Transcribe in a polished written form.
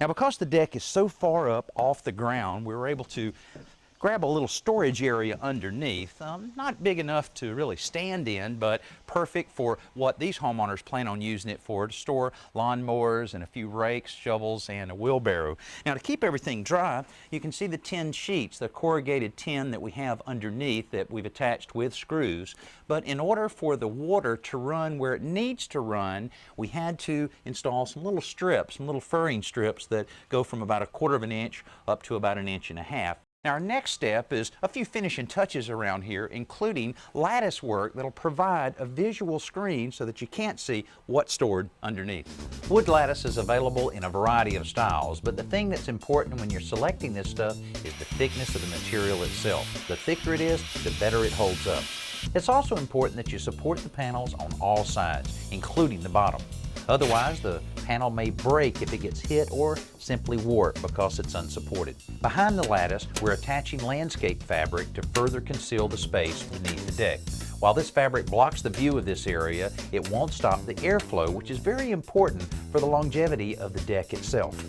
Now, because the deck is so far up off the ground, we were able to grab a little storage area underneath, not big enough to really stand in, but perfect for what these homeowners plan on using it for, to store lawnmowers and a few rakes, shovels, and a wheelbarrow. Now, to keep everything dry, you can see the tin sheets, the corrugated tin that we have underneath that we've attached with screws. But in order for the water to run where it needs to run, we had to install some little strips, some little furring strips that go from about 1/4 of an inch up to about 1.5 inches. Now, our next step is a few finishing touches around here, including lattice work that'll provide a visual screen so that you can't see what's stored underneath. Wood lattice is available in a variety of styles, but the thing that's important when you're selecting this stuff is the thickness of the material itself. The thicker it is, the better it holds up. It's also important that you support the panels on all sides, including the bottom. Otherwise, the panel may break if it gets hit or simply warp because it's unsupported. Behind the lattice, we're attaching landscape fabric to further conceal the space beneath the deck. While this fabric blocks the view of this area, it won't stop the airflow, which is very important for the longevity of the deck itself.